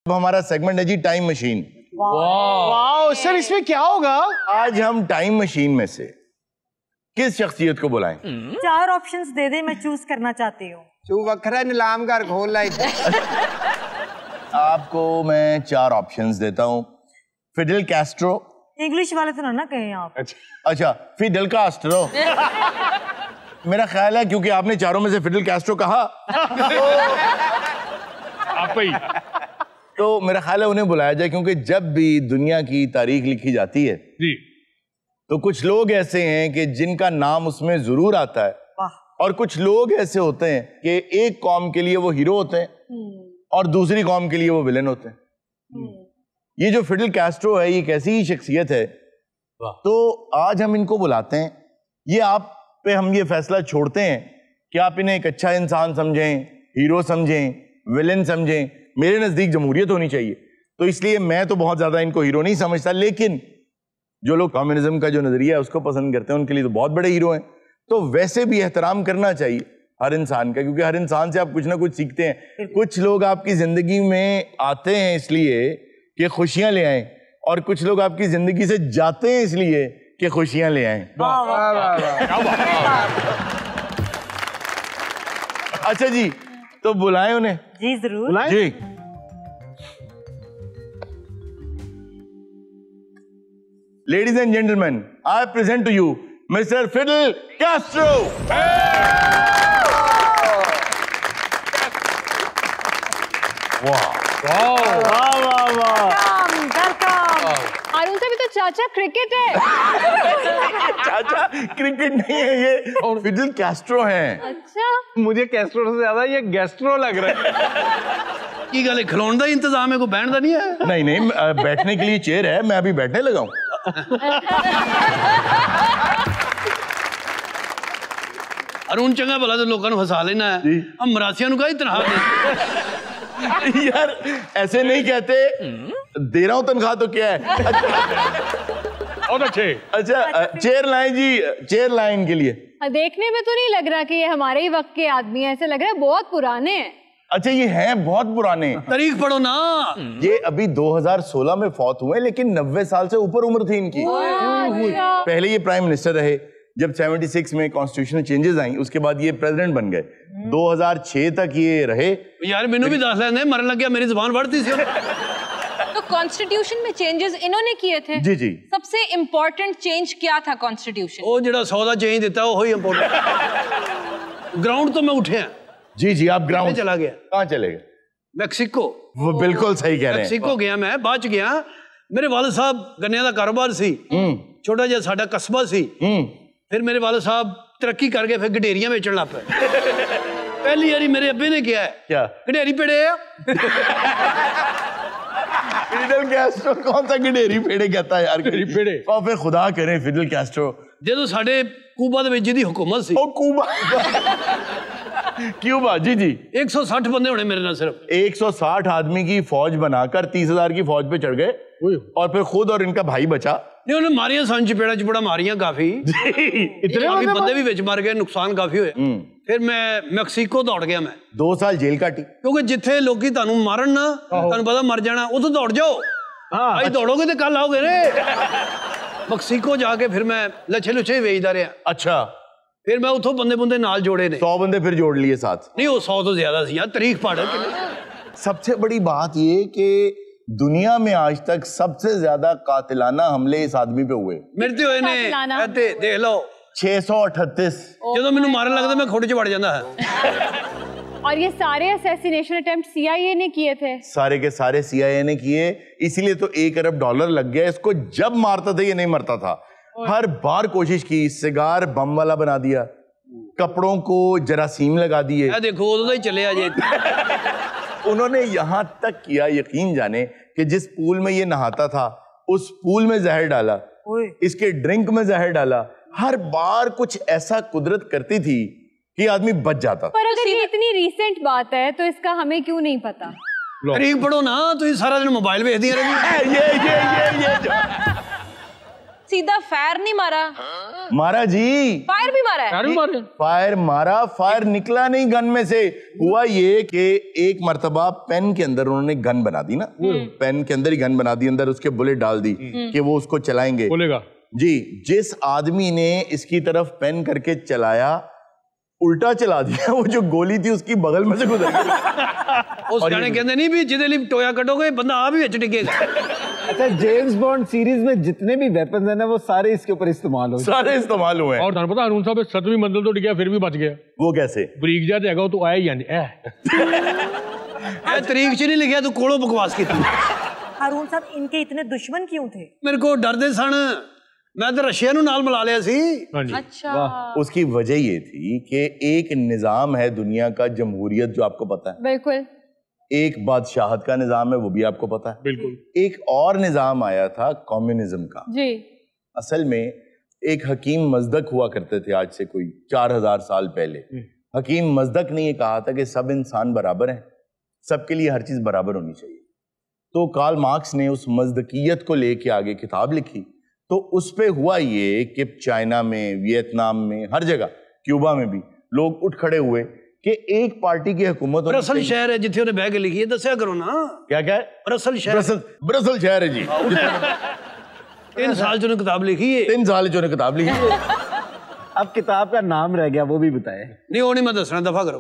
अब हमारा सेगमेंट है जी टाइम मशीन। वाह सर, इसमें क्या होगा? आज हम टाइम मशीन में से किस शख्सियत को बुलाएं? 4 ऑप्शंस दे दे, मैं चूज करना चाहती हूँ। तू वखरा नीलाम घर खोल लाई। आपको मैं 4 ऑप्शंस देता हूँ। Fidel Castro. इंग्लिश वाले तो ना कहें आप। अच्छा, फिडेल कास्ट्रो। मेरा ख्याल है क्योंकि आपने चारों में से फिडेल कैस्ट्रो कहा आप ही। तो मेरा ख्याल है उन्हें बुलाया जाए, क्योंकि जब भी दुनिया की तारीख लिखी जाती है जी, तो कुछ लोग ऐसे हैं कि जिनका नाम उसमें जरूर आता है, और कुछ लोग ऐसे होते हैं कि एक कौम के लिए वो हीरो होते हैं और दूसरी कौम के लिए वो विलेन होते हैं। ये जो फिडेल कैस्ट्रो है, ये कैसी ही शख्सियत है। तो आज हम इनको बुलाते हैं। ये आप पे हम ये फैसला छोड़ते हैं कि आप इन्हें एक अच्छा इंसान समझें, हीरो समझें, विलेन समझें। मेरे नजदीक जमहूरियत होनी चाहिए, तो इसलिए मैं तो बहुत ज्यादा इनको हीरो नहीं समझता, लेकिन जो लोग कम्युनिज्म का जो नजरिया है उसको पसंद करते हैं, उनके लिए तो बहुत बड़े हीरो हैं। तो वैसे भी एहतराम करना चाहिए हर इंसान का, क्योंकि हर इंसान से आप कुछ ना कुछ सीखते हैं। कुछ लोग आपकी जिंदगी में आते हैं इसलिए कि खुशियां ले आएं, और कुछ लोग आपकी जिंदगी से जाते हैं इसलिए कि खुशियां ले आएं। अच्छा जी, तो बुलाएं उन्हें। जी जरूर जी। Ladies and gentlemen, I present to you Mr. Fidel Castro. Arun से भी तो चाचा क्रिकेट है। चाचा क्रिकेट नहीं है, ये फिडेल कैस्ट्रो हैं। अच्छा, मुझे कैस्ट्रो से ज्यादा ये गैस्ट्रो लग रहा है। की गल खिलौने का इंतजाम है, कोई बैठने का नहीं है? नहीं नहीं, बैठने के लिए चेयर है, मैं अभी बैठने लगा हूं। अरुण चंगा भला तो लोगों को हसा लेना है, हम मरासिया का ही तनख्वाह दे। यार ऐसे नहीं कहते, दे रहा हूं तनख्वाह तो क्या है। बहुत अच्छे। अच्छा, चेयर लाएं जी, चेयर लाएं इनके लिए। देखने में तो नहीं लग रहा कि ये हमारे ही वक्त के आदमी हैं, ऐसे लग रहा है बहुत पुराने हैं। अच्छा, ये हैं बहुत पुराने। तारीख पढ़ो ना। ये अभी 2016 में फौत हुए, लेकिन 90 साल से ऊपर उम्र थी इनकी। पहले ये प्राइम मिनिस्टर रहे, जब 76 में कॉन्स्टिट्यूशनल चेंजेस आई, उसके बाद ये प्रेसिडेंट बन गए। 2006 तक ये रहे। यार मैनू भी दस लेने, मरन लग गया, मेरी जुबान बढ़ती सी। तो कॉन्स्टिट्यूशन में चेंजेस इन्होंने किए थे? जी जी। सबसे इम्पोर्टेंट चेंज क्या था कॉन्स्टिट्यूशन? वो जो 100 का चेंज देता है वही इम्पोर्टेंट। ग्राउंड तो मैं उठे हैं। जी जी, आप ग्राउंड चला गया। कहाँ चले गए? मैक्सिको। वो बिल्कुल सही कह रहे हैं। मैक्सिको गया मैं, बाद च गया। मेरे वाले साहब गन्ने का कारोबार सी, छोटा जिहा साडा कस्बा सी। फिर मेरे वाले साहब तरक्की कर गए, फिर गडेरियां बेचन लग पे। पहली बारी मेरे अब्बे ने किया है, क्या गडेरी पेड़े आ। फिडेल कैस्ट्रो कौन सा गडेरी पेड़े कहता है यार? गडेरी पेड़े फिर खुदा करे फिडेल कैस्ट्रो। जो साडे कूबा दे विच दी हुकूमत सी। ओ कूबा। क्यूबा, जी जी। 160 बंदे होने मेरे नाल, सिर्फ 160 आदमी की फौज बनाकर 30,000 की फौज पे चढ़ गए, और फिर खुद और इनका भाई बचा। नहीं, उन्हें मारिया सन चपेड़ा मारिया काफी। इतने बंदे भी विच मार गए, नुकसान काफी होया। फिर मैं मैक्सिको दौड़ गया। मैं 2 साल जेल काटी, क्योंकि जिथे लोग तुहानू मारन ना, तुहानू पता मर जाना, उतो दौड़ जाओ। आज दौड़ोगे तो कल आओगे रे। मैक्सिको जाके फिर मैं लच्छे लुच्छे बेचता रहा। अच्छा, फिर मैं उतो बंदे नाल जोड़े ने। 100 बंदे फिर जोड़ लिए साथ? नहीं, वो 100 तो ज्यादा सी यार, तारीख पढ़। सबसे बड़ी बात ये कि दुनिया में आज तक सबसे ज्यादा कातिलाना हमले इस आदमी पे हुए। मेरे हुए ने, देख लो 638। जो मैनू मारन लगता मैं खोटे च वड़ जाता है। और ये सारे असैसिनेशन अटेम्प्ट CIA ने किए थे? सारे के सारे CIA ने किए, इसीलिए तो $1 अरब लग गया। इसको जब मारता था ये नहीं मरता था, हर बार कोशिश की। सिगार बम वाला बना दिया, कपड़ों को जरासीम लगा दिए। देखो उधर ही चले आ जाए। उन्होंने यहां तक किया, यकीन जाने, कि जिस पूल में ये नहाता था उस पूल में जहर डाला, इसके ड्रिंक में जहर डाला। हर बार कुछ ऐसा कुदरत करती थी कि आदमी बच जाता। पर अगर ये इतनी रीसेंट बात है तो इसका हमें क्यों नहीं पता? तारीख पढ़ो ना, तो ये सारा दिन मोबाइल भेज दिया। ये सीधा फायर नहीं मारा? मारा जी, फायर भी मारा है? फायर मारा, फायर निकला नहीं गन में से। हुआ ये कि एक मर्तबा पेन के अंदर उन्होंने गन बना दी ना, पेन के अंदर ही गन बना दी, अंदर उसके बुलेट डाल दी कि वो उसको चलाएंगे। बोलेगा जी, जिस आदमी ने इसकी तरफ पेन करके चलाया, उल्टा चला दिया, वो जो गोली थी उसकी बगल में से गुजर गई। उस गाने कहते नहीं भी जिदे लिए टोया कटोगे बंदा आप ही टिकेगा। अच्छा, जेम्स बॉन्ड सीरीज में जितने भी वेपन्स हैं ना वो सारे इसके ऊपर इस्तेमाल हुए, सारे इस्तेमाल हुए। और पता अरुण साहब 7वीं मंजिल तो डिग्या फिर भी बच गया। वो कैसे? बरीक जा जाएगा तो आया ही नहीं तरीक च नहीं लिखा तू कोड़ो बकवास की। अरुण साहब इनके इतने दुश्मन क्यों थे? मेरे को डरदे सन, मैं तो रशिया नु नाल मिला लिया सी। अच्छा, उसकी वजह ये थी कि एक निजाम है दुनिया का, जमहूरियत, जो आपको पता है, बिल्कुल। एक बादशाहत का निजाम है, वो भी आपको पता है। बिल्कुल। एक और निजाम आया था कम्युनिज्म का। जी। असल में एक हकीम मजदक हुआ करते थे, आज से कोई 4000 साल पहले। हकीम मजदक ने ये कहा था कि सब इंसान बराबर हैं, सबके लिए हर चीज बराबर होनी चाहिए। तो कार्ल मार्क्स ने उस मजदकियत को लेके आगे किताब लिखी। तो उस पे हुआ ये कि चाइना में, वियतनाम में, हर जगह, क्यूबा में भी लोग उठ खड़े हुए कि एक पार्टी की हुकूमत। ब्रसल शहर है जिथे उन्हें बह के लिखी है, दस्या करो ना। क्या क्या है? ब्रसल शहर। ब्रसल शहर है जी। 3 साल जो किताब लिखी है। 3 साल जो किताब लिखी है। अब किताब का नाम रह गया, वो भी बताए। नहीं वो नहीं मैं दसना, दफा करो।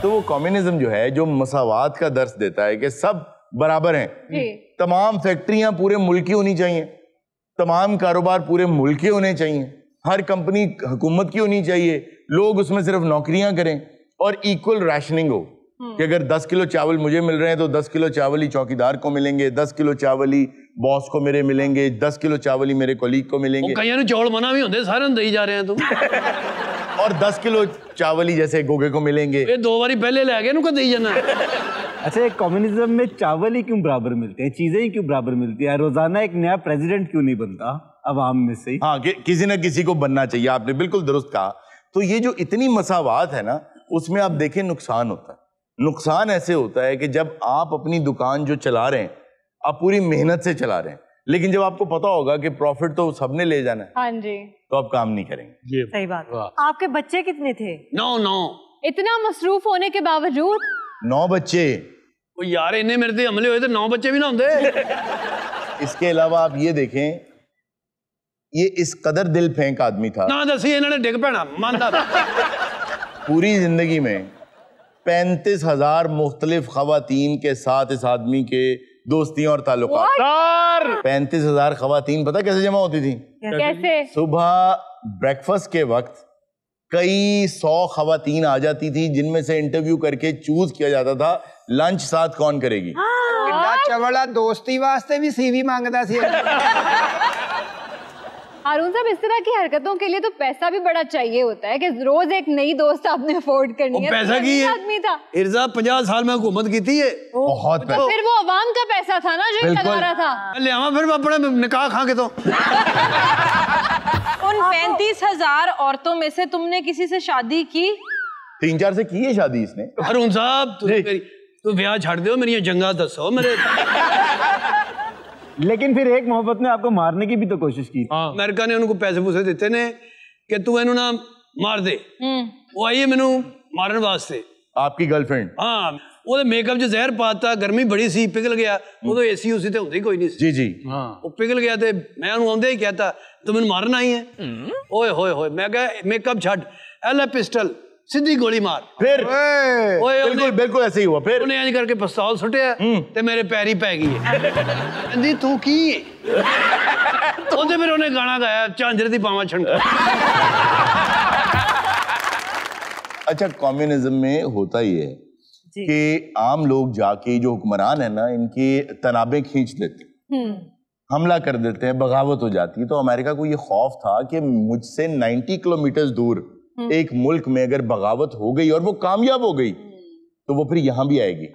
तो वो कम्युनिज्म जो है, जो मसावात का दर्स देता है कि सब बराबर हैं, तमाम फैक्ट्रियां पूरे मुल्क की होनी चाहिए, तमाम कारोबार पूरे मुल्क के होने चाहिए, हर कंपनी हुकूमत की होनी चाहिए, लोग उसमें सिर्फ नौकरियां करें और इक्वल राशनिंग हो कि अगर 10 किलो चावल मुझे मिल रहे हैं तो 10 किलो चावल ही चौकीदार को मिलेंगे, 10 किलो चावल ही बॉस को मेरे मिलेंगे, 10 किलो चावल ही मेरे कोलीग को मिलेंगे। कईयां चौल मना भी होंगे, सारे दे जा रहे हैं तुम। और 10 किलो चावल ही जैसे गोगे को मिलेंगे। ये 2 बारी पहले ले गए नु दे जाना। अच्छा, एक कम्युनिज्म में चावल ही क्यों बराबर मिलते हैं, चीजें ही क्यों बराबर मिलती है, रोजाना एक नया प्रेसिडेंट क्यों नहीं बनता अवाम में से? हाँ, किसी ना किसी को बनना चाहिए, आपने बिल्कुल दुरुस्त कहा। तो ये जो इतनी मसावात है ना, उसमें आप देखें नुकसान होता है। नुकसान ऐसे होता है कि जब आप अपनी दुकान जो चला रहे हैं, आप पूरी मेहनत से चला रहे हैं, लेकिन जब आपको पता होगा कि प्रॉफिट तो सबने ले जाना है, हाँ जी, तो आप काम नहीं करेंगे। सही बात। आपके बच्चे कितने थे? 9। इतना मसरूफ होने के बावजूद 9 बच्चे। वो यार इन्हें मेरे से हमले हुए तो 9 बच्चे भी ना होंगे। इसके अलावा आप ये देखें, ये इस कदर दिल फेंक आदमी था ना, दसी इन्होंने डिग पैना मानता। पूरी जिंदगी में 35,000 मुख्तलिफ खवातीन के साथ इस आदमी के दोस्तियां और ताल्लुकात। 35,000 खवातीन पता कैसे जमा होती थी? कैसे? सुबह ब्रेकफास्ट के वक्त कई 100 खवातीन आ जाती थी, जिनमें से इंटरव्यू करके चूज किया जाता था लंच साथ कौन करेगी। चवड़ा दोस्ती वास्ते भी सीवी मांगता सी। हारून साहब, इस तरह की हरकतों के लिए तो पैसा भी बड़ा चाहिए होता है कि रोज एक नई दोस्त आपने अफोर्ड करनी है। पैसा की है आदमी था इर्जा 50 साल में हुकूमत की थी। बहुत तो फिर वो अवाम का पैसा था ना जो लगा रहा था। ले आवा फिर अपने निकाह खा के। तो उन 35,000 औरतों में से तुमने किसी से शादी की? 3-4 से की है शादी इसने। अरुण साहब तू ब्याह छड़ दो, मेरी जंगा दसो मेरे। लेकिन फिर एक मोहब्बत ने आपको मारने की भी तो कोशिश की। अमेरिका ने उनको पैसे पूसे दिते ने कि तू इन्हू ना मार दे। वो आई है मैनू मारन वास्ते। आपकी गर्लफ्रेंड? हाँ, वो मेकअप जो जहर पाता, गर्मी बड़ी सी, पिघल गया। वो तो एसी उसी ते होंदी कोई नहीं। जी जी। वो पिघल गया थे, मैं उन्होंने आंदे ही कहता तू मैनू मारना ही है। ओए होए होए, मैं कहा मेकअप छड़, एल पिस्टल, सीधी गोली मार। फिर बिल्कुल बिल्कुल ऐसे ही हुआ। फिर उन्हें इंज करके पिस्तौल सुटिया ते मेरे पैरी पै गई कहंदी तू की ओदे फिर उन्हें गाना गाया झांझर दी पावां छणका। अच्छा, कम्युनिज्म में होता ही है कि आम लोग जाके, जो हुक्मरान है ना, इनके तनाबे खींच लेते हैं, हमला कर देते हैं, बगावत हो जाती है। तो अमेरिका को ये खौफ था कि मुझसे 90 किलोमीटर दूर एक मुल्क में अगर बगावत हो गई और वो कामयाब हो गई तो वो फिर यहाँ भी आएगी।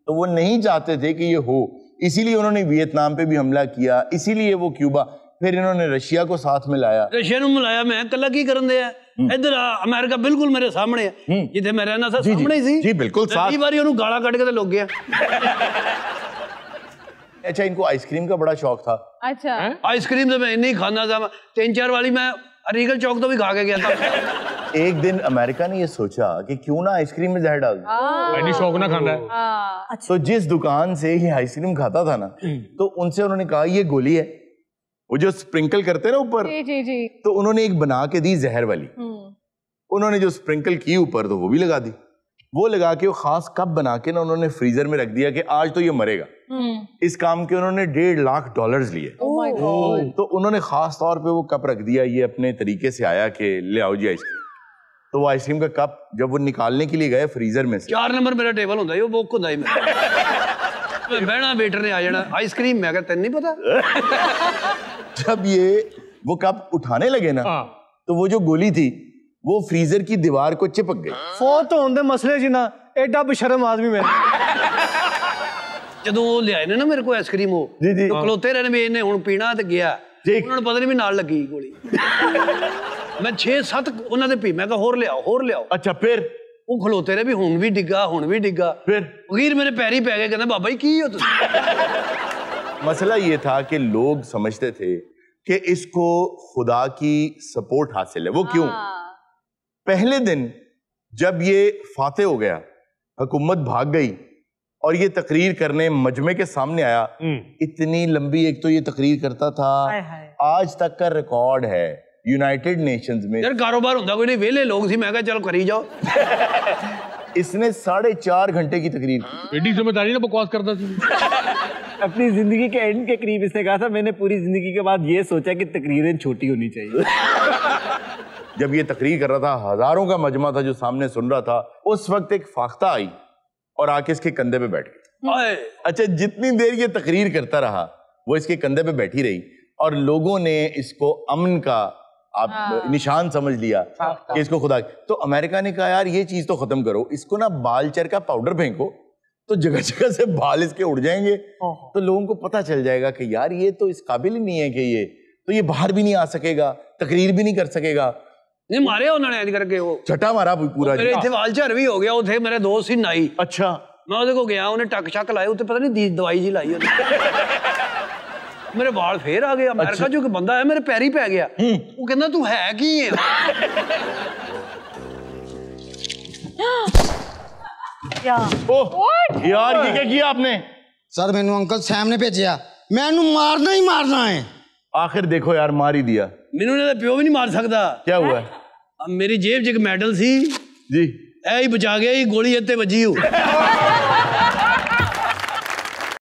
तो वो नहीं चाहते थे कि ये हो, इसीलिए उन्होंने वियतनाम पे भी हमला किया, इसीलिए वो क्यूबा, फिर इन्होंने रशिया को साथ में लाया। रशिया ਨੂੰ ਮਿਲਾਇਆ मैं कला की करन दिया इधर अमेरिका बिल्कुल मेरे सामने है, जिथे मैं रहना था सामने ही सी। जी बिल्कुल साथ। कई बारी ਉਹਨੂੰ ਗਾਲਾਂ ਕੱਢ ਕੇ ਤੇ ਲੁੱਕ ਗਿਆ। अच्छा, इनको आइसक्रीम का बड़ा शौक था। अच्छा आइसक्रीम तो मैं नहीं खाना था, 3-4 वाली मैं अरीगल चौक तो भी खा के गया था। एक दिन अमेरिका ने ये सोचा कि क्यों ना आइसक्रीम में जहर डाल दें। इतनी शौक ना खाना है। तो जिस दुकान से ये आइसक्रीम खाता था ना, तो उनसे उन्होंने कहा ये गोली है, वो जो स्प्रिंकल करते हैं ना ऊपर, जी जी जी। तो उन्होंने एक बना के दी जहर वाली। उन्होंने जो स्प्रिंकल की ऊपर, तो वो भी लगा दी। वो लगा के वो खास कप बना के ना उन्होंने फ्रीजर में रख दिया कि आज तो ये मरेगा। इस काम के उन्होंने $1.5 लाख लिए। तो उन्होंने खास तौर पे वो कप रख दिया, ये अपने तरीके से आया कि ले आओ जी आइसक्रीम। तो वो आइसक्रीम का कप जब वो निकालने के लिए गए फ्रीजर में से, 4 नंबर मेरा टेबल होता है, वो बुक होता है मैं बहना वेटर ने आ जाना, आइसक्रीम मैं कहता नहीं पता। जब ये वो कप उठाने लगे ना, तो वो जो गोली थी वो फ्रीजर की दीवार को चिपक गई। फोत होने दे मसले च ना एडा बेशरम आदमी मैं। ਜਦੋਂ ਉਹ ਲਿਆਏ ਨੇ ਨਾ ਮੇਰੇ ਕੋਲ ਆਈਸਕ੍ਰੀਮ ਉਹ तो ਖਲੋਤੇ ਰਹੇ ਨੇ ਵੀ ਇਹਨੇ ਹੁਣ ਪੀਣਾ ਤੇ ਗਿਆ, ਉਹਨਾਂ ਨੂੰ ਪਤਾ ਨਹੀਂ ਵੀ ਨਾਲ ਲੱਗੀ ਗੋਲੀ। ਮੈਂ 6-7 ਉਹਨਾਂ ਦੇ ਪੀ, ਮੈਂ ਕਿਹਾ ਹੋਰ ਲਿਆਓ ਹੋਰ ਲਿਆਓ। अच्छा फिर ਉਹ ਖਲੋਤੇ ਰਹੇ ਵੀ ਹੁਣ ਵੀ ਡਿੱਗਾ ਹੁਣ ਵੀ ਡਿੱਗਾ। फिर ਵਕੀਲ ਮੇਰੇ ਪੈਰੀ ਪੈ ਗਏ, ਕਹਿੰਦਾ ਬਾਬਾ ਜੀ ਕੀ ਹੋ ਤੁਸੀਂ। मसला ये था कि लोग समझते थे कि इसको खुदा की सपोर्ट हासिल है। वो क्यों? पहले दिन जब ये फाते हो गया, हुकूमत भाग गई और ये तकरीर करने मजमे के सामने आया, इतनी लंबी एक तो ये तकरीर करता था, आज तक का रिकॉर्ड है यूनाइटेड नेशंस में। यार कारोबार होता कोई नहीं, वेले लोग सी, मैं कहा चलो करी जाओ। इसने 4.5 घंटे की तकरीर की। एडी समझदारी ना बकवास करता थी। अपनी जिंदगी के एंड के करीब इसने कहा था, मैंने पूरी जिंदगी के बाद ये सोचा कि तकरीरें छोटी होनी चाहिए। जब ये तकरीर कर रहा था, हजारों का मजमा था जो सामने सुन रहा था, उस वक्त एक फाख्ता आई और आके इसके कंधे पे बैठ गई। अच्छा, जितनी देर ये तकरीर करता रहा वो इसके कंधे पे बैठी रही और लोगों ने इसको अमन का आप निशान समझ लिया कि इसको खुदा। तो अमेरिका ने कहा यार ये चीज तो खत्म करो, इसको ना बालचर का पाउडर फेंको तो जगह जगह से बाल इसके उड़ जाएंगे, तो लोगों को पता चल जाएगा कि यार ये तो इस काबिल ही नहीं है कि ये बाहर भी नहीं आ सकेगा, तकरीर भी नहीं कर सकेगा। नहीं मारे उन्होंने ऐड करके वो छटा मारा पूरा। मेरे इतने वाल झर भी हो गया, उथे मेरे दोस्त सी नाई। अच्छा, मैं ਉਹਦੇ को गया, उन्हें टक शक लाए, उते पता नहीं दवाई जी लाई मेरे वाल फिर आ गए। अमेरिका जो कि बंदा है मेरे पैरी पै गया, वो कहना तू है की है। यार ये क्या किया आपने? सर मैनू अंकल सैम ने भेजा, मैनू मारना ही मारना है। आखिर देखो यार, मार ही दिया। मैनू ने प्यो भी नहीं मार सकता। क्या हुआ? मेरी जेब च एक मेडल सी जी, ऐ ही बचा गया, गोली इत्ते वजी हो।